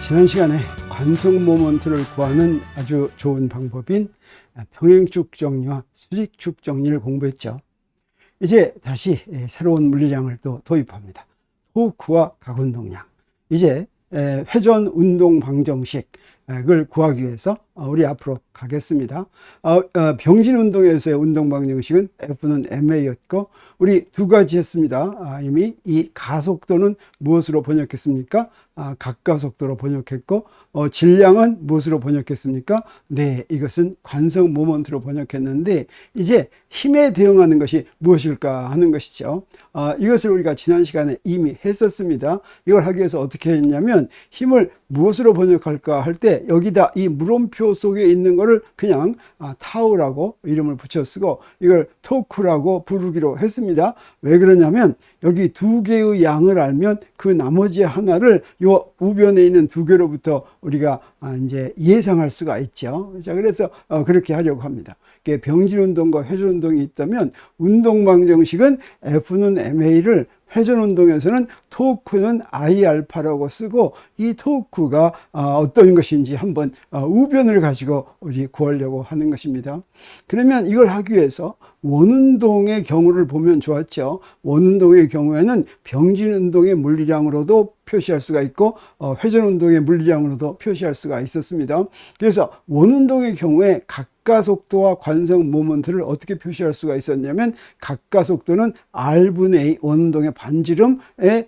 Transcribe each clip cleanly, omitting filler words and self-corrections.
지난 시간에 관성 모먼트를 구하는 아주 좋은 방법인 평행축 정리와 수직축 정리를 공부했죠. 이제 다시 새로운 물리량을 또 도입합니다. 토크와 각운동량. 이제 회전 운동 방정식을 구하기 위해서 우리 앞으로 가겠습니다. 병진 운동에서의 운동 방정식은 F는 ma였고 우리 두 가지 했습니다. 이미 이 가속도는 무엇으로 번역했습니까? 각가속도로 번역했고 질량은 무엇으로 번역했습니까? 네, 이것은 관성 모먼트로 번역했는데 이제 힘에 대응하는 것이 무엇일까 하는 것이죠. 이것을 우리가 지난 시간에 이미 했었습니다. 이걸 하기 위해서 어떻게 했냐면 힘을 무엇으로 번역할까 할 때 여기다 이 물음표 속에 있는 거를 그냥 타우라고 이름을 붙여 쓰고 이걸 토크라고 부르기로 했습니다. 왜 그러냐면 여기 두 개의 양을 알면 그 나머지 하나를 요 우변에 있는 두 개로부터 우리가 이제 예상할 수가 있죠. 자, 그래서 그렇게 하려고 합니다. 병진 운동과 회전 운동이 있다면 운동 방정식은 F는 ma를 회전 운동에서는 토크는 I 알파라고 쓰고 이 토크가 어떤 것인지 한번 우변을 가지고 우리 구하려고 하는 것입니다. 그러면 이걸 하기 위해서 원운동의 경우를 보면 좋았죠. 원운동의 경우에는 병진 운동의 물리량으로도 표시할 수가 있고 회전 운동의 물리량으로도 표시할 수가 있었습니다. 그래서 원운동의 경우에 각가속도와 관성 모먼트를 어떻게 표시할 수가 있었냐면 각가속도는 R분의 A 원운동의 반지름의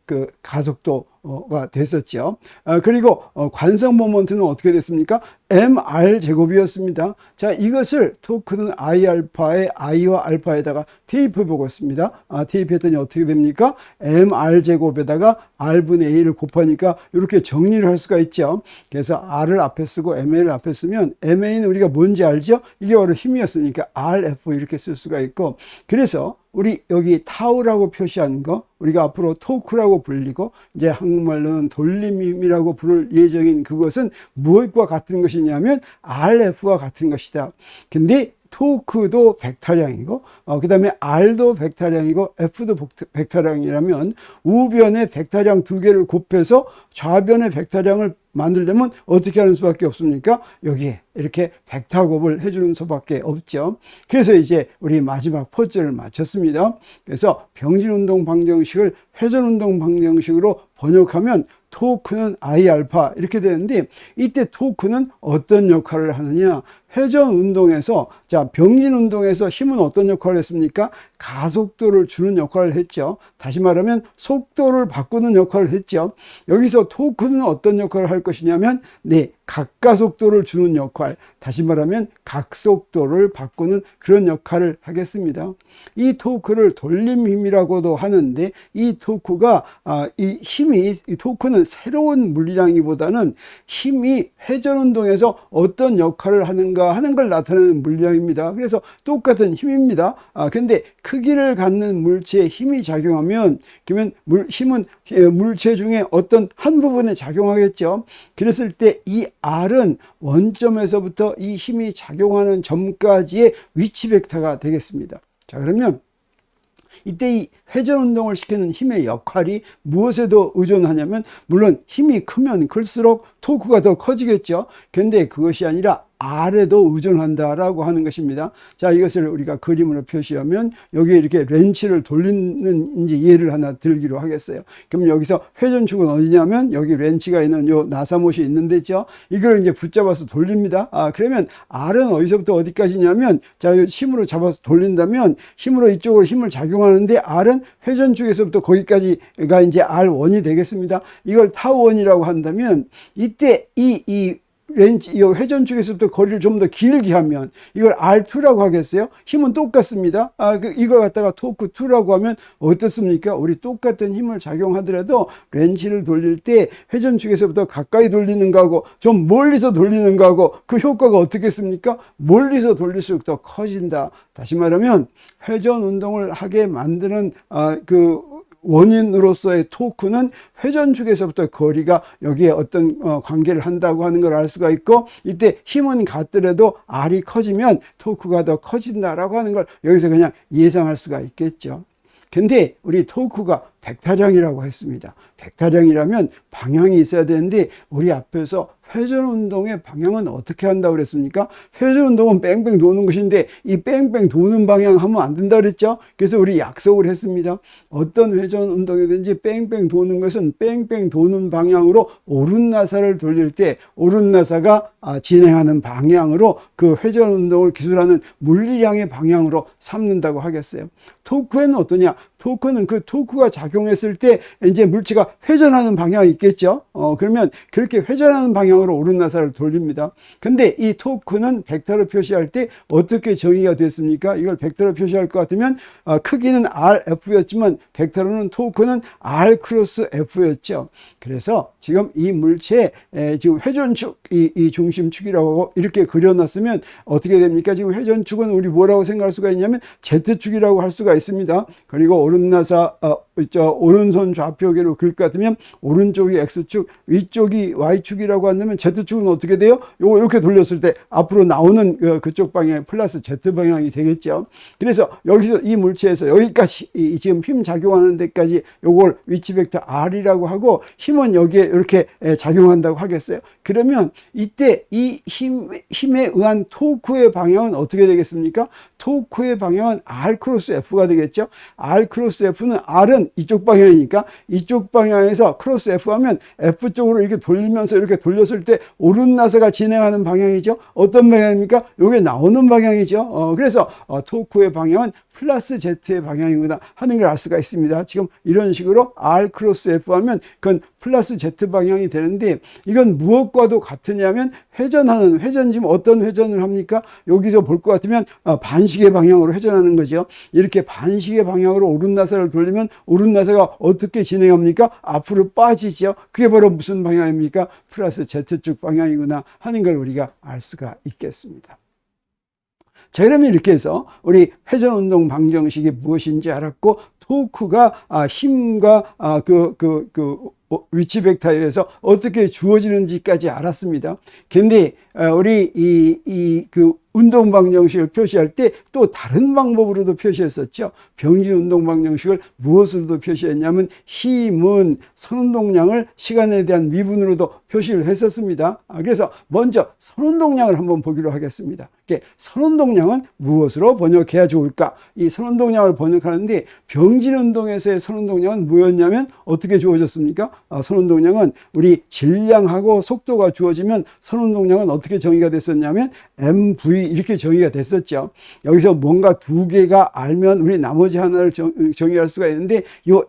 그 가속도가 됐었죠. 그리고 관성 모먼트는 어떻게 됐습니까? mr 제곱이었습니다. 자, 이것을 토크는 I 알파에 I와 알파에다가 대입해 보겠습니다. 대입했더니 어떻게 됩니까? mr 제곱에다가 R분의 A를 곱하니까 이렇게 정리를 할 수가 있죠. 그래서 R을 앞에 쓰고 MA를 앞에 쓰면 MA는 우리가 뭔지 알죠? 이게 바로 힘이었으니까 RF 이렇게 쓸 수가 있고, 그래서 우리 여기 타우라고 표시한 거 우리가 앞으로 토크라고 불리고 이제 한국말로는 돌림힘이라고 부를 예정인 그것은 무엇과 같은 것이냐면 RF와 같은 것이다. 근데 토크도 벡터량이고 그 다음에 R도 벡터량이고 F도 벡터량이라면 우변의 벡터량 두 개를 곱해서 좌변의 벡터량을 만들려면 어떻게 하는 수밖에 없습니까? 여기에 이렇게 벡터 곱을 해주는 수밖에 없죠. 그래서 이제 우리 마지막 퍼즐을 마쳤습니다. 그래서 병진 운동 방정식을 회전 운동 방정식으로 번역하면 토크는 I 알파 이렇게 되는데 이때 토크는 어떤 역할을 하느냐? 회전 운동에서 병진 운동에서 힘은 어떤 역할을 했습니까? 가속도를 주는 역할을 했죠. 다시 말하면 속도를 바꾸는 역할을 했죠. 여기서 토크는 어떤 역할을 할 것이냐면 각가속도를 주는 역할, 다시 말하면 각속도를 바꾸는 그런 역할을 하겠습니다. 이 토크를 돌림힘이라고도 하는데 이 토크가 이 토크는 새로운 물리량이보다는 힘이 회전 운동에서 어떤 역할을 하는가 하는 걸 나타내는 물리량입니다. 그래서 똑같은 힘입니다. 근데 크기를 갖는 물체에 힘이 작용하면 그러면 힘은 물체 중에 어떤 한 부분에 작용하겠죠. 그랬을 때 이 R은 원점에서부터 이 힘이 작용하는 점까지의 위치 벡터가 되겠습니다. 자, 그러면 이때 이 회전 운동을 시키는 힘의 역할이 무엇에도 의존하냐면 물론 힘이 크면 클수록 토크가 더 커지겠죠. 근데 그것이 아니라 R에도 의존한다라고 하는 것입니다. 자, 이것을 우리가 그림으로 표시하면 여기에 이렇게 렌치를 돌리는 이제 예를 하나 들기로 하겠어요. 그럼 여기서 회전축은 어디냐면 여기 렌치가 있는 요 나사못이 있는 데죠. 이걸 이제 붙잡아서 돌립니다. 그러면 R은 어디서부터 어디까지냐면 자, 힘으로 잡아서 돌린다면 힘으로 이쪽으로 힘을 작용하는데 R은 회전축에서부터 거기까지가 이제 R1이 되겠습니다. 이걸 타우1이라고 한다면 이때 이 회전축에서부터 거리를 좀 더 길게 하면 이걸 R2라고 하겠어요? 힘은 똑같습니다. 이걸 갖다가 토크2라고 하면 어떻습니까? 우리 똑같은 힘을 작용하더라도 렌치를 돌릴 때 회전축에서부터 가까이 돌리는 거하고 좀 멀리서 돌리는 거하고 그 효과가 어떻겠습니까? 멀리서 돌릴수록 더 커진다. 다시 말하면 회전 운동을 하게 만드는 원인으로서의 토크는 회전축에서부터 거리가 여기에 어떤 관계를 한다고 하는 걸 알 수가 있고 이때 힘은 같더라도 R이 커지면 토크가 더 커진다라고 하는 걸 여기서 그냥 예상할 수가 있겠죠. 근데 우리 토크가 백타량이라고 했습니다. 백타량이라면 방향이 있어야 되는데 우리 앞에서 회전운동의 방향은 어떻게 한다고 그랬습니까? 회전운동은 뺑뺑 도는 것인데 이 뺑뺑 도는 방향 하면 안 된다 그랬죠? 그래서 우리 약속을 했습니다. 어떤 회전운동이든지 뺑뺑 도는 것은 뺑뺑 도는 방향으로 오른나사를 돌릴 때 오른나사가 진행하는 방향으로 그 회전운동을 기술하는 물리량의 방향으로 삼는다고 하겠어요. 토크에는 어떠냐? 토크는 그 토크가 작용했을 때 이제 물체가 회전하는 방향이 있겠죠. 그러면 그렇게 회전하는 방향으로 오른나사를 돌립니다. 근데 이 토크는 벡터로 표시할 때 어떻게 정의가 됐습니까? 이걸 벡터로 표시할 것 같으면 크기는 RF였지만 벡터로는 토크는 R 크로스 F였죠. 그래서 지금 이 물체에 지금 회전축, 이 중심축이라고 하고 이렇게 그려놨으면 어떻게 됩니까? 지금 회전축은 우리 뭐라고 생각할 수가 있냐면 Z축이라고 할 수가 있습니다. 그리고 오른나사, 오른손 좌표계로 그릴 것 같으면 오른쪽이 X축, 위쪽이 Y축이라고 한다면 Z축은 어떻게 돼요? 요거 이렇게 돌렸을 때 앞으로 나오는 그쪽 방향 플러스 Z 방향이 되겠죠. 그래서 여기서 이 물체에서 여기까지 지금 힘 작용하는 데까지 요걸 위치 벡터 R이라고 하고 힘은 여기에 이렇게 작용한다고 하겠어요. 그러면 이때 이 힘에 의한 토크의 방향은 어떻게 되겠습니까? 토크의 방향은 R 크로스 F가 되겠죠. R 크로스 F는 R은 이쪽 방향이니까 이쪽 방향에서 크로스 F 하면 F 쪽으로 이렇게 돌리면서 이렇게 돌렸을 때 오른나사가 진행하는 방향이죠. 어떤 방향입니까? 요게 나오는 방향이죠. 그래서 토크의 방향은 플러스 Z의 방향이구나 하는 걸 알 수가 있습니다. 지금 이런 식으로 R 크로스 F 하면 그건 플러스 Z 방향이 되는데 이건 무엇과도 같으냐면 회전 지금 어떤 회전을 합니까? 여기서 볼 것 같으면 반시계 방향으로 회전하는 거죠. 이렇게 반시계 방향으로 오른나사를 돌리면 오른나사가 어떻게 진행합니까? 앞으로 빠지죠. 그게 바로 무슨 방향입니까? 플러스 Z축 방향이구나 하는 걸 우리가 알 수가 있겠습니다. 자, 그러면 이렇게 해서 우리 회전운동 방정식이 무엇인지 알았고, 토크가 힘과 위치 벡터에 의해서 어떻게 주어지는지까지 알았습니다. 근데 우리 그 운동 방정식을 표시할 때 또 다른 방법으로도 표시했었죠. 병진 운동 방정식을 무엇으로도 표시했냐면 힘은 선운동량을 시간에 대한 미분으로도 표시를 했었습니다. 그래서 먼저 선운동량을 한번 보기로 하겠습니다. 선운동량은 무엇으로 번역해야 좋을까? 이 선운동량을 번역하는데 병진 운동에서의 선운동량은 뭐였냐면 어떻게 주어졌습니까? 선운동량은 우리 질량하고 속도가 주어지면 선운동량은 어떻게 정의가 됐었냐면 MV 이렇게 정의가 됐었죠. 여기서 뭔가 두 개가 알면 우리 나머지 하나를 정의할 수가 있는데 요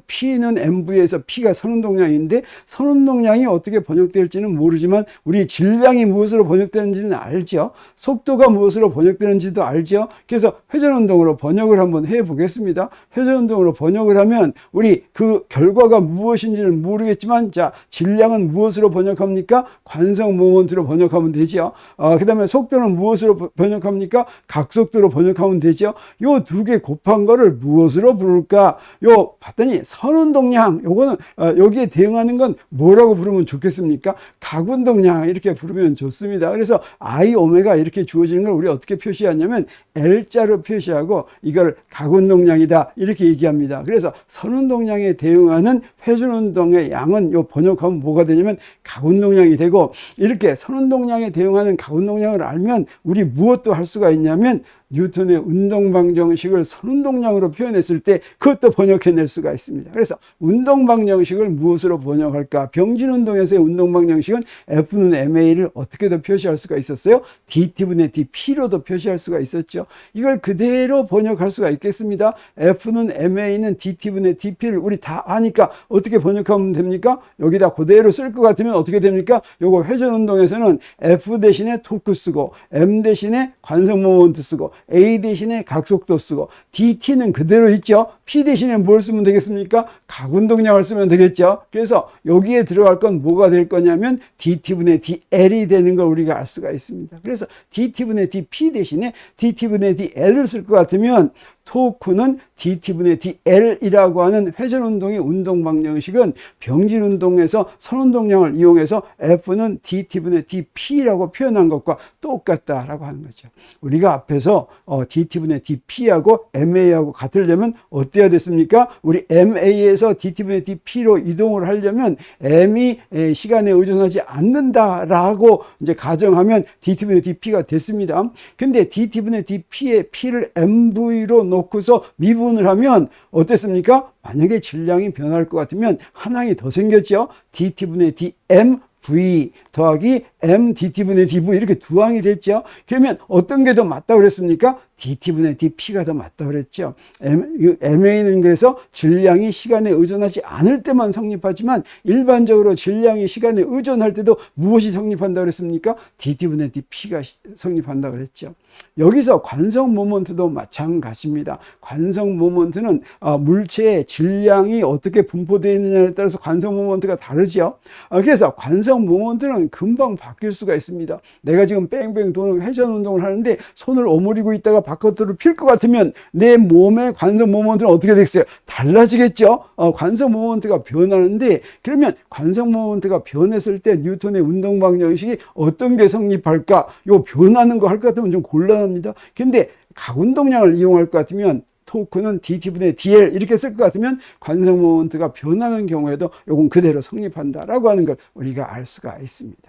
P는 MV에서 P가 선운동량인데 선운동량이 어떻게 번역될지는 모르지만 우리 질량이 무엇으로 번역되는지는 알죠. 속도가 무엇으로 번역되는지도 알죠. 그래서 회전운동으로 번역을 한번 해보겠습니다. 회전운동으로 번역을 하면 우리 그 결과가 무엇인지는 모르겠지만 자, 질량은 무엇으로 번역합니까? 관성 모먼트로 번역하면 되죠. 그 다음에 속도는 무엇으로 번역합니까? 각속도로 번역하면 되죠. 요 두 개 곱한 거를 무엇으로 부를까? 요 봤더니 선운동량, 요거는 여기에 대응하는 건 뭐라고 부르면 좋겠습니까? 각운동량 이렇게 부르면 좋습니다. 그래서 I 오메가 이렇게 주어지는 걸 우리 어떻게 표시하냐면 L자로 표시하고 이걸 각운동량이다 이렇게 얘기합니다. 그래서 선운동량에 대응하는 회전운동의 양은 요 번역하면 뭐가 되냐면 각운동량이 되고 이렇게 선운동량에 대응하는 각운동량을 알면 우리 무엇도 할 수가 있냐면 뉴턴의 운동방정식을 선운동량으로 표현했을 때 그것도 번역해낼 수가 있습니다. 그래서 운동방정식을 무엇으로 번역할까? 병진운동에서의 운동방정식은 F는 MA를 어떻게도 표시할 수가 있었어요? DT분의 DP로도 표시할 수가 있었죠. 이걸 그대로 번역할 수가 있겠습니다. F는 MA는 DT분의 DP를 우리 다 아니까 어떻게 번역하면 됩니까? 여기다 그대로 쓸 것 같으면 어떻게 됩니까? 요거 회전운동에서는 F 대신에 토크 쓰고 M 대신에 관성 모먼트 쓰고 A 대신에 각속도 쓰고 DT는 그대로 있죠. P 대신에 뭘 쓰면 되겠습니까? 각운동량을 쓰면 되겠죠. 그래서 여기에 들어갈 건 뭐가 될 거냐면 DT분의 DL이 되는 걸 우리가 알 수가 있습니다. 그래서 DT분의 DP 대신에 DT분의 DL을 쓸 것 같으면 토크는 DT분의 DL이라고 하는 회전운동의 운동 방정식은 병진운동에서 선운동량을 이용해서 F는 DT분의 DP라고 표현한 것과 똑같다라고 하는 거죠. 우리가 앞에서 DT분의 DP하고 MA하고 같으려면 어때야 됐습니까? 우리 MA에서 DT분의 DP로 이동을 하려면 M이 시간에 의존하지 않는다라고 이제 가정하면 DT분의 DP가 됐습니다. 근데 DT분의 DP의 P를 MV로 놓고서 미분을 하면 어땠습니까? 만약에 질량이 변할 것 같으면 하나가 더 생겼죠. DT분의 DM V 더하기 M DT분의 DV 이렇게 두 항이 됐죠. 그러면 어떤 게 더 맞다고 그랬습니까? DT분의 DP가 더 맞다고 그랬죠. MA는 그래서 질량이 시간에 의존하지 않을 때만 성립하지만 일반적으로 질량이 시간에 의존할 때도 무엇이 성립한다고 그랬습니까? DT분의 DP가 성립한다고 그랬죠. 여기서 관성 모먼트도 마찬가지입니다. 관성 모먼트는 물체의 질량이 어떻게 분포되어 있느냐에 따라서 관성 모먼트가 다르죠. 그래서 관성 모먼트는 금방 바뀔 수가 있습니다. 내가 지금 뺑뺑 도는 회전 운동을 하는데 손을 오므리고 있다가 바깥으로 필 것 같으면 내 몸의 관성 모먼트는 어떻게 되겠어요? 달라지겠죠. 관성 모먼트가 변하는데 그러면 관성 모먼트가 변했을 때 뉴턴의 운동 방정식이 어떤 게 성립할까? 요 변하는 거 할 것 같으면 좀 곤란합니다. 근데 각운동량을 이용할 것 같으면 토크는 DT분의 DL 이렇게 쓸 것 같으면 관성 모먼트가 변하는 경우에도 요건 그대로 성립한다라고 하는 걸 우리가 알 수가 있습니다.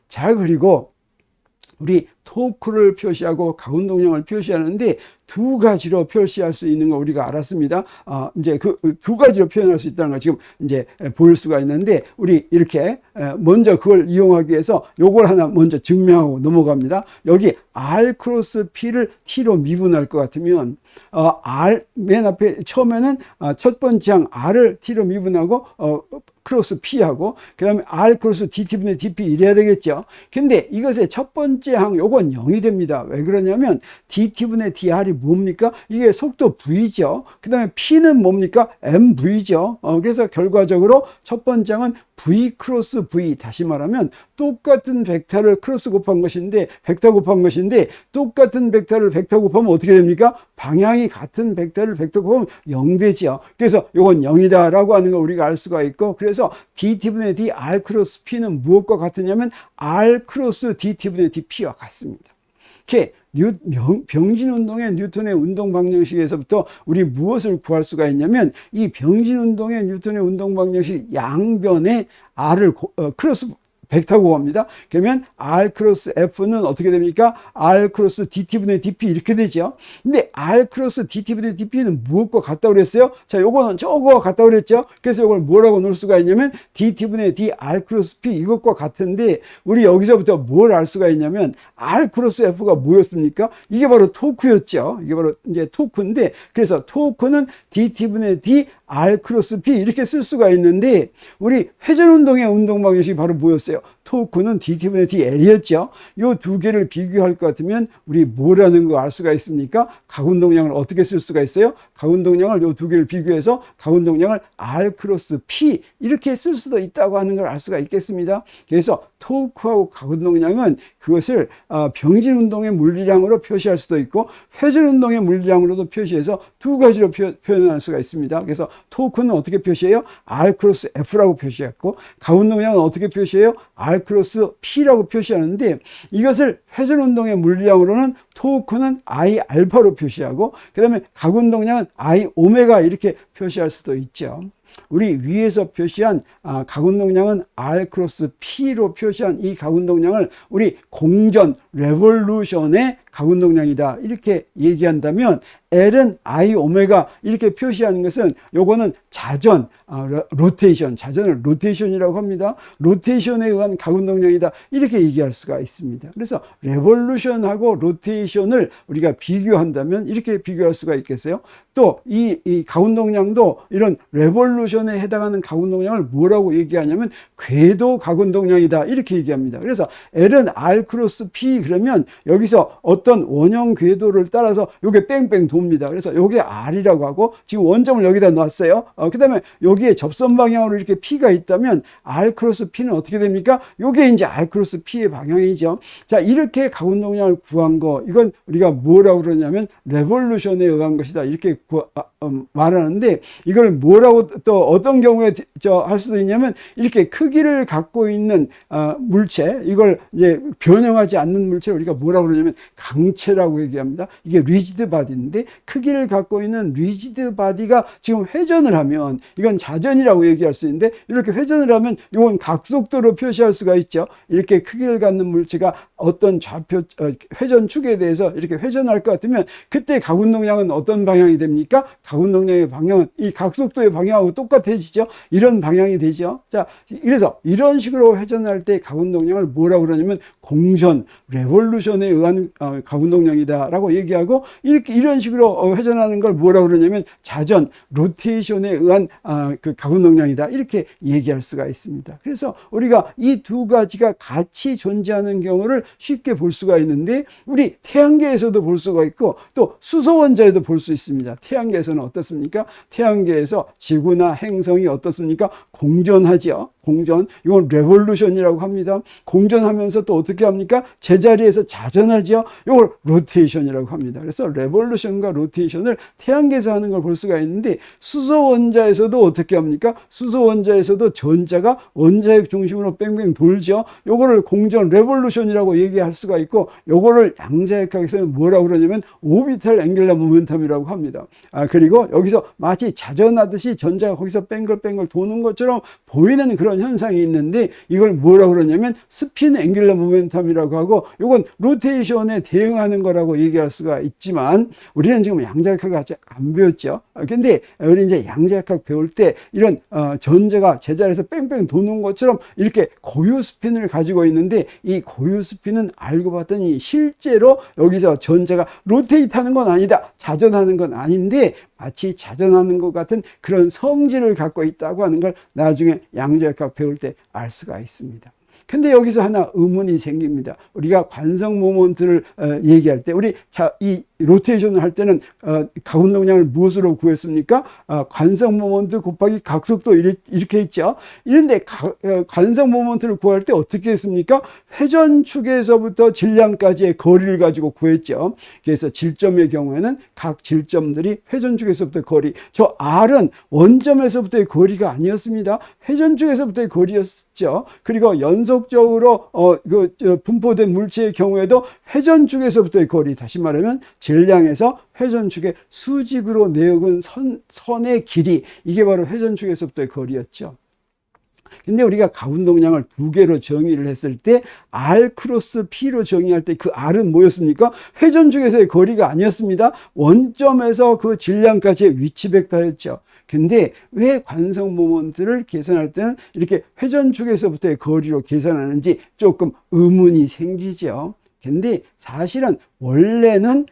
자, 그리고 우리 토크를 표시하고 각운동량을 표시하는데 두 가지로 표시할 수 있는 거 우리가 알았습니다. 이제 그 두 가지로 표현할 수 있다는 걸 지금 이제 볼 수가 있는데 우리 이렇게 먼저 그걸 이용하기 위해서 요걸 하나 먼저 증명하고 넘어갑니다. 여기 R 크로스 P를 T로 미분할 것 같으면 R 맨 앞에 처음에는 첫 번째 항 R을 T로 미분하고 크로스 P하고 그 다음에 R 크로스 DT분의 DP 이래야 되겠죠. 근데 이것의 첫 번째 항 요건 0이 됩니다. 왜 그러냐면 DT분의 DR이 뭡니까? 이게 속도 V죠. 그 다음에 P는 뭡니까? MV죠. 그래서 결과적으로 첫 번째 항은 V 크로스 V, 다시 말하면 똑같은 벡터를 크로스 곱한 것인데 벡터 곱한 것인데 똑같은 벡터를 벡터 곱하면 어떻게 됩니까? 방향이 같은 벡터를 벡터 곱하면 0 되죠. 그래서 이건 0이다 라고 하는 걸 우리가 알 수가 있고, 그래서 DT분의 D R 크로스 P는 무엇과 같으냐면 R 크로스 DT분의 DP와 같습니다. 이렇게 병진운동의 뉴턴의 운동 방정식에서부터 우리 무엇을 구할 수가 있냐면 이 병진운동의 뉴턴의 운동 방정식 양변에 R을 크로스 벡터고 합니다. 그러면 R 크로스 F는 어떻게 됩니까? R 크로스 DT분의 DP 이렇게 되죠. 근데 R 크로스 DT분의 DP는 무엇과 같다고 그랬어요? 자, 요거는 저거와 같다고 그랬죠. 그래서 이걸 뭐라고 놓을 수가 있냐면 DT분의 D R 크로스 P 이것과 같은데 우리 여기서부터 뭘 알 수가 있냐면 R 크로스 F가 뭐였습니까? 이게 바로 토크였죠. 이게 바로 이제 토크인데 그래서 토크는 DT분의 D R 크로스 P 이렇게 쓸 수가 있는데 우리 회전운동의 운동 방정식이 바로 뭐였어요? 토크는 DT분의 DL이었죠. 이 두 개를 비교할 것 같으면 우리 뭐라는 거 알 수가 있습니까? 각운동량을 어떻게 쓸 수가 있어요? 각운동량을 이 두 개를 비교해서 각운동량을 R 크로스 P 이렇게 쓸 수도 있다고 하는 걸 알 수가 있겠습니다. 그래서 토크하고 각운동량은 그것을 병진운동의 물리량으로 표시할 수도 있고 회전운동의 물리량으로도 표시해서 두 가지로 표현할 수가 있습니다. 그래서 토크는 어떻게 표시해요? R 크로스 F라고 표시했고 각운동량은 어떻게 표시해요? R 크로스 P라고 표시하는데 이것을 회전운동의 물리량으로는 토크는 I 알파로 표시하고 그 다음에 각운동량은 I 오메가 이렇게 표시할 수도 있죠. 우리 위에서 표시한 각운동량은 R 크로스 P로 표시한 이 각운동량을 우리 공전 레볼루션의 각운동량이다 이렇게 얘기한다면 L은 I 오메가 이렇게 표시하는 것은 요거는 자전, 로테이션, 자전을 로테이션이라고 합니다. 로테이션에 의한 각운동량이다 이렇게 얘기할 수가 있습니다. 그래서 레볼루션하고 로테이션을 우리가 비교한다면 이렇게 비교할 수가 있겠어요. 또 이 각운동량도 이런 레볼루션에 해당하는 각운동량을 뭐라고 얘기하냐면 궤도 각운동량이다 이렇게 얘기합니다. 그래서 L은 R 크로스 P 그러면 여기서 어떤 원형 궤도를 따라서 요게 뺑뺑 돕니다. 그래서 요게 R이라고 하고 지금 원점을 여기다 놨어요. 그 다음에 여기에 접선 방향으로 이렇게 P가 있다면 R 크로스 P는 어떻게 됩니까? 요게 이제 R 크로스 P의 방향이죠. 자, 이렇게 가운동량을 구한 거, 이건 우리가 뭐라고 그러냐면 레볼루션에 의한 것이다. 이렇게 말하는데, 이걸 뭐라고 또 어떤 경우에 할 수도 있냐면, 이렇게 크기를 갖고 있는 물체, 이걸 이제 변형하지 않는 물체를 우리가 뭐라고 그러냐면 강체라고 얘기합니다. 이게 리지드 바디인데, 크기를 갖고 있는 리지드 바디가 지금 회전을 하면 이건 자전이라고 얘기할 수 있는데, 이렇게 회전을 하면 이건 각속도로 표시할 수가 있죠. 이렇게 크기를 갖는 물체가 어떤 좌표 회전축에 대해서 이렇게 회전할 것 같으면 그때 가운동량은 어떤 방향이 됩니까? 가운동량의 방향은 이 각속도의 방향하고 똑같아지죠. 이런 방향이 되죠. 자, 그래서 이런 식으로 회전할 때 가운동량을 뭐라고 그러냐면 공전, 레볼루션에 의한 가운동량이다라고 얘기하고, 이런 식으로 회전하는 걸 뭐라고 그러냐면 자전, 로테이션에 의한 그 가운동량이다. 이렇게 얘기할 수가 있습니다. 그래서 우리가 이 두 가지가 같이 존재하는 경우를 쉽게 볼 수가 있는데, 우리 태양계에서도 볼 수가 있고 또 수소원자에도 볼 수 있습니다. 태양계에서는 어떻습니까? 태양계에서 지구나 행성이 어떻습니까? 공전하죠. 공전, 이건 레볼루션이라고 합니다. 공전하면서 또 어떻게 합니까? 제자리에서 자전하죠. 이걸 로테이션이라고 합니다. 그래서 레볼루션과 로테이션을 태양계에서 하는 걸 볼 수가 있는데, 수소 원자에서도 어떻게 합니까? 수소 원자에서도 전자가 원자핵 중심으로 뺑뺑 돌죠. 요거를 공전, 레볼루션이라고 얘기할 수가 있고, 요거를 양자역학에서는 뭐라고 그러냐면 오비탈 앵귤러 모멘텀이라고 합니다. 그리고 여기서 마치 자전하듯이 전자가 거기서 뺑글뺑글 도는 것처럼 보이는 그런 현상이 있는데, 이걸 뭐라고 그러냐면 스핀 앵귤러 모멘텀이라고 하고, 이건 로테이션에 대응하는 거라고 얘기할 수가 있지만, 우리는 지금 양자역학을 아직 안 배웠죠. 근데 우리 이제 양자역학 배울 때 이런 전자가 제자리에서 뺑뺑 도는 것처럼 이렇게 고유 스핀을 가지고 있는데, 이 고유 스핀은 알고 봤더니 실제로 여기서 전자가 로테이트 하는 건 아니다, 자전하는 건 아닌데 마치 자전하는 것 같은 그런 성질을 갖고 있다고 하는 걸 나중에 양자역학 배울 때 알 수가 있습니다. 근데 여기서 하나 의문이 생깁니다. 우리가 관성 모먼트를 얘기할 때, 우리 이 로테이션을 할 때는 가운동량을 무엇으로 구했습니까? 관성 모먼트 곱하기 각속도 이렇게 있죠. 이런데 관성 모먼트를 구할 때 어떻게 했습니까? 회전축에서부터 질량까지의 거리를 가지고 구했죠. 그래서 질점의 경우에는 각 질점들이 회전축에서부터 거리, 저 R은 원점에서부터의 거리가 아니었습니다. 회전축에서부터의 거리였죠. 그리고 연속적으로 분포된 물체의 경우에도 회전축에서부터의 거리, 다시 말하면 질량에서 회전축의 수직으로 내어근 선의 길이, 이게 바로 회전축에서부터의 거리였죠. 근데 우리가 가운동량을 두 개로 정의를 했을 때 R 크로스 P로 정의할 때 그 R은 뭐였습니까? 회전축에서의 거리가 아니었습니다. 원점에서 그 질량까지의 위치 벡터였죠. 근데 왜 관성 모먼트를 계산할 때는 이렇게 회전축에서부터의 거리로 계산하는지 조금 의문이 생기죠. 근데 사실은 원래는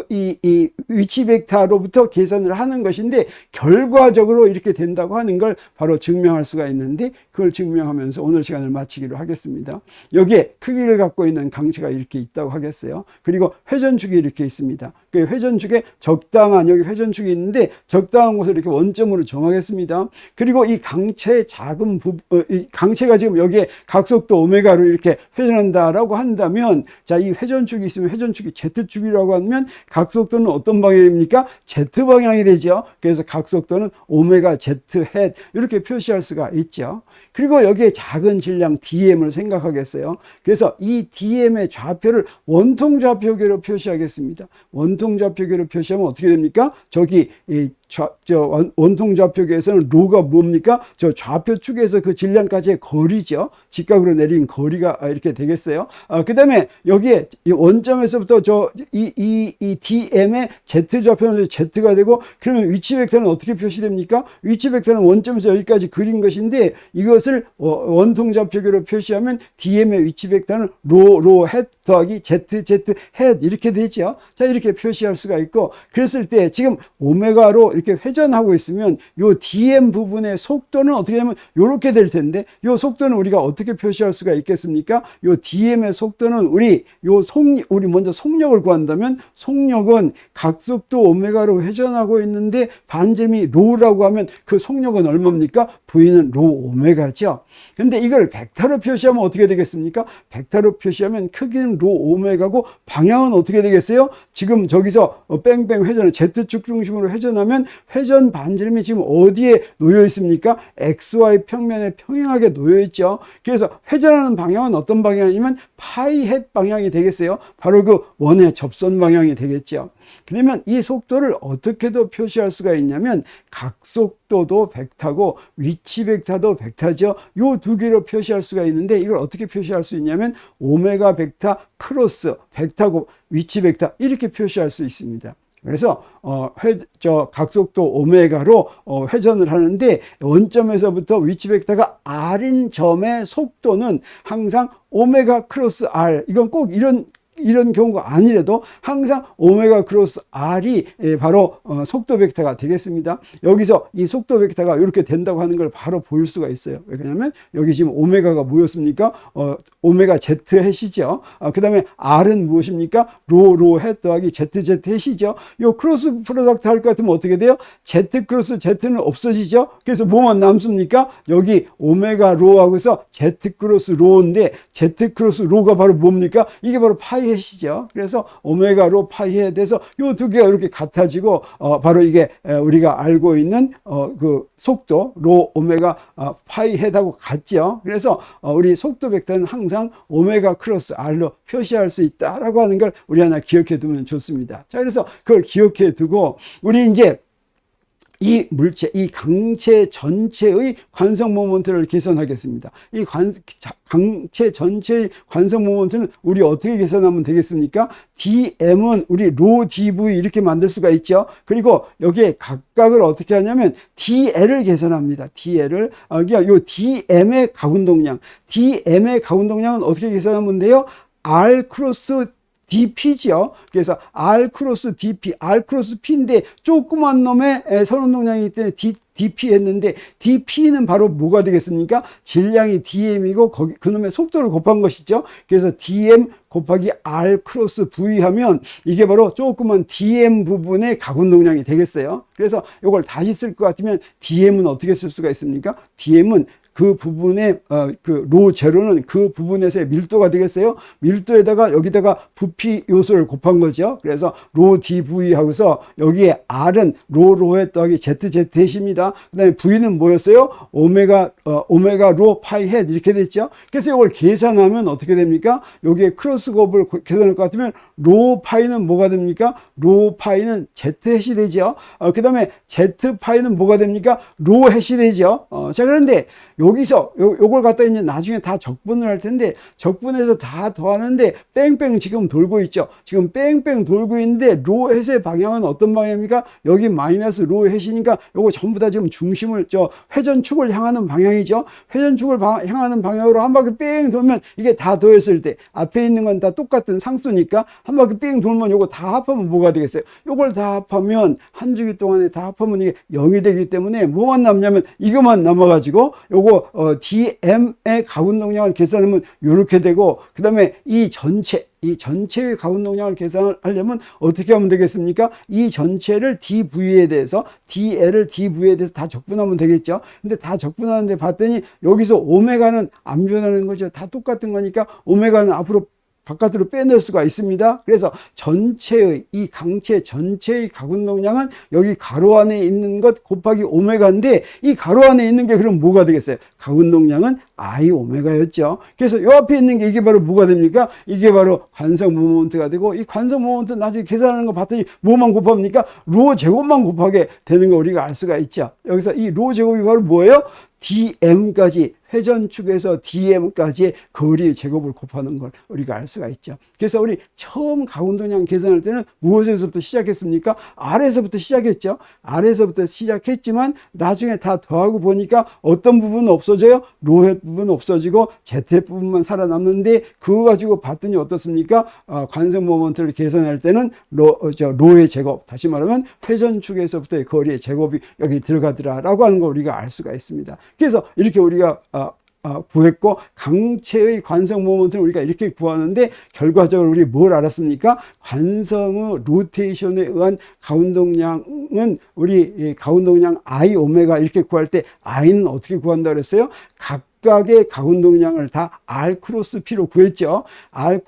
이 위치 벡터로부터 계산을 하는 것인데, 결과적으로 이렇게 된다고 하는 걸 바로 증명할 수가 있는데, 그걸 증명하면서 오늘 시간을 마치기로 하겠습니다. 여기에 크기를 갖고 있는 강체가 이렇게 있다고 하겠어요. 그리고 회전축이 이렇게 있습니다. 그 회전축에 적당한, 여기 회전축이 있는데 적당한 곳을 이렇게 원점으로 정하겠습니다. 그리고 이 강체의 작은 이 강체가 지금 여기에 각속도 오메가로 이렇게 회전한다라고 한다면, 자, 이 회전축이 있으면 회전축이 Z축이라고 하면 각속도는 어떤 방향입니까? Z 방향이 되죠. 그래서 각속도는 오메가 Z 햇, 이렇게 표시할 수가 있죠. 그리고 여기에 작은 질량 DM을 생각하겠어요. 그래서 이 DM의 좌표를 원통 좌표계로 표시하겠습니다. 원통 좌표계로 표시하면 어떻게 됩니까? 저기 원통 좌표계에서는 로가 뭡니까? 저 좌표축에서 그 질량까지의 거리죠. 직각으로 내린 거리가 이렇게 되겠어요. 그 다음에 여기에 원점에서부터 이 DM의 Z 좌표는 Z가 되고, 그러면 위치 벡터는 어떻게 표시됩니까? 위치 벡터는 원점에서 여기까지 그린 것인데, 이것을 원통 좌표계로 표시하면 DM의 위치 벡터는 로 햇 더하기 ZZ 햇 이렇게 되죠. 자, 이렇게 표시할 수가 있고, 그랬을 때 지금 오메가로 이렇게 회전하고 있으면 요 DM 부분의 속도는 어떻게 되면 이렇게 될 텐데, 요 속도는 우리가 어떻게 표시할 수가 있겠습니까? 요 DM의 속도는 우리 먼저 속력을 구한다면, 속력은 각속도 오메가로 회전하고 있는데 반지름이 로라고 하면 그 속력은 얼마입니까? V는 로 오메가죠. 근데 이걸 벡터로 표시하면 어떻게 되겠습니까? 벡터로 표시하면 크기는 로 오메가고 방향은 어떻게 되겠어요? 지금 저기서 뺑뺑 회전을 Z축 중심으로 회전하면 회전 반지름이 지금 어디에 놓여 있습니까? XY 평면에 평행하게 놓여 있죠. 그래서 회전하는 방향은 어떤 방향이면 파이 햇 방향이 되겠어요. 바로 그 원의 접선 방향이 되겠죠. 그러면 이 속도를 어떻게도 표시할 수가 있냐면 각속도도 벡터고 위치 벡터도 벡터죠. 요 두 개로 표시할 수가 있는데, 이걸 어떻게 표시할 수 있냐면 오메가 벡터 크로스 벡터고 위치 벡터 이렇게 표시할 수 있습니다. 그래서 각속도 오메가로 회전을 하는데, 원점에서부터 위치 벡터가 R인 점의 속도는 항상 오메가 크로스 R, 이건 꼭 이런 경우가 아니라도 항상 오메가 크로스 R이 바로 속도 벡터가 되겠습니다. 여기서 이 속도 벡터가 이렇게 된다고 하는 걸 바로 볼 수가 있어요. 왜냐하면 여기 지금 오메가가 뭐였습니까? 오메가 Z 햇이죠. 그 다음에 R은 무엇입니까? 로 햇 더하기 ZZ 햇이죠. 이 크로스 프로덕트 할 것 같으면 어떻게 돼요? Z 크로스 Z는 없어지죠. 그래서 뭐만 남습니까? 여기 오메가 로하고서 Z 크로스 로인데, Z 크로스 로가 바로 뭡니까? 이게 바로 파이 햇이죠. 그래서 오메가로 파이 햇에 대해서 이 두 개가 이렇게 같아지고 바로 이게 우리가 알고 있는 그 속도 로 오메가 파이 햇하고 같죠. 그래서 우리 속도 벡터는 항상 오메가 크로스 R로 표시할 수 있다라고 하는 걸 우리 하나 기억해 두면 좋습니다. 자, 그래서 그걸 기억해 두고 우리 이제 이 물체, 이 강체 전체의 관성 모먼트를 계산하겠습니다. 이 강체 전체의 관성 모먼트는 우리 어떻게 계산하면 되겠습니까? dm은 우리 로 dv 이렇게 만들 수가 있죠. 그리고 여기에 각각을 어떻게 하냐면 dl을 계산합니다. dl을 그러니까 요 dm의 가운동량, dm의 가운동량은 어떻게 계산하면 돼요? r 크로스 dp죠. 그래서 r 크로스 dp, r 크로스 p인데 조그만 놈의 선운동량이기 때문에 dp 했는데, dp는 바로 뭐가 되겠습니까? 질량이 dm이고 그놈의 속도를 곱한 것이죠. 그래서 dm 곱하기 r 크로스 v 하면 이게 바로 조그만 dm 부분의 가운동량이 되겠어요. 그래서 이걸 다시 쓸 것 같으면 dm은 어떻게 쓸 수가 있습니까? dm은 그 부분의 그 로 제로는 그 부분에서의 밀도가 되겠어요. 밀도에다가 여기다가 부피 요소를 곱한 거죠. 그래서 로 dv 하고서 여기에 r은 로에 더하기 zz 햇입니다. 그다음에 v는 뭐였어요? 오메가 로 파이 햇 이렇게 됐죠. 그래서 이걸 계산하면 어떻게 됩니까? 여기에 크로스 곱을 계산할 것 같으면 로 파이는 뭐가 됩니까? 로 파이는 z 햇이 되죠. 그다음에 z 파이는 뭐가 됩니까? 로 햇이 되죠. 자, 그런데 여기서 요걸 갖다 이제 나중에 다 적분을 할 텐데, 적분해서 다 더하는데 뺑뺑 지금 돌고 있죠. 지금 뺑뺑 돌고 있는데 로 햇의 방향은 어떤 방향입니까? 여기 마이너스 로 햇이니까 요거 전부 다 지금 중심을 회전축을 향하는 방향이죠. 회전축을 향하는 방향으로 한 바퀴 뺑 돌면 이게 다 더했을 때 앞에 있는 건 다 똑같은 상수니까 한 바퀴 뺑 돌면 요거 다 합하면 뭐가 되겠어요? 요걸 다 합하면 한 주기 동안에 다 합하면 이게 0이 되기 때문에 뭐만 남냐면 이것만 남아가지고 요거 DM의 가운동량을 계산하면 이렇게 되고, 그 다음에 이 전체의 가운동량을 계산하려면 어떻게 하면 되겠습니까? 이 전체를 DV에 대해서, DL을 DV에 대해서 다 적분하면 되겠죠. 근데 다 적분하는데 봤더니 여기서 오메가는 안 변하는 거죠. 다 똑같은 거니까 오메가는 앞으로 바깥으로 빼낼 수가 있습니다. 그래서 이 강체 전체의 가운동량은 여기 가로 안에 있는 것 곱하기 오메가인데, 이 가로 안에 있는 게 그럼 뭐가 되겠어요? 가운동량은 I 오메가였죠. 그래서 요 앞에 있는 게 이게 바로 뭐가 됩니까? 이게 바로 관성 모먼트가 되고, 이 관성 모먼트 나중에 계산하는 거 봤더니 뭐만 곱합니까? 로 제곱만 곱하게 되는 거 우리가 알 수가 있죠. 여기서 이 로 제곱이 바로 뭐예요? dm까지 회전축에서 DM까지의 거리의 제곱을 곱하는 걸 우리가 알 수가 있죠. 그래서 우리 처음 가운동량 계산할 때는 무엇에서부터 시작했습니까? R에서부터 시작했죠. R에서부터 시작했지만 나중에 다 더하고 보니까 어떤 부분은 없어져요? 로의 부분은 없어지고 ZF 부분만 살아남는데 그거 가지고 봤더니 어떻습니까? 관성 모먼트를 계산할 때는 로의 제곱, 다시 말하면 회전축에서부터의 거리의 제곱이 여기 들어가더라라고 하는 걸 우리가 알 수가 있습니다. 그래서 이렇게 우리가 구했고, 강체의 관성 모먼트를 우리가 이렇게 구하는데 결과적으로 우리 뭘 알았습니까? 관성의 로테이션에 의한 가운동량은 우리 가운동량 I 오메가 이렇게 구할 때 I는 어떻게 구한다 그랬어요? 각각의 가운동량을 다 R 크로스 P로 구했죠. R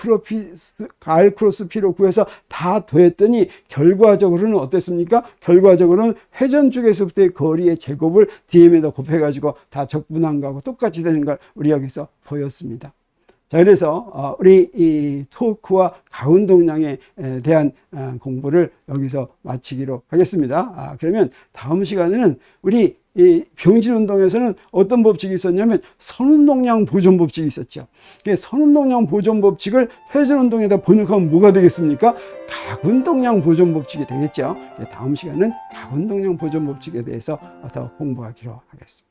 크로스 P로 구해서 다 더했더니 결과적으로는 어땠습니까? 결과적으로는 회전축에서부터의 거리의 제곱을 DM에다 곱해가지고 다 적분한 거하고 똑같이 되는 걸 우리 여기서 보였습니다. 자, 그래서 우리 이 토크와 가운동량에 대한 공부를 여기서 마치기로 하겠습니다. 그러면 다음 시간에는 우리 이 병진운동에서는 어떤 법칙이 있었냐면 선운동량 보존 법칙이 있었죠. 선운동량 보존 법칙을 회전운동에다 번역하면 뭐가 되겠습니까? 가운동량 보존 법칙이 되겠죠. 다음 시간은 가운동량 보존 법칙에 대해서 더 공부하기로 하겠습니다.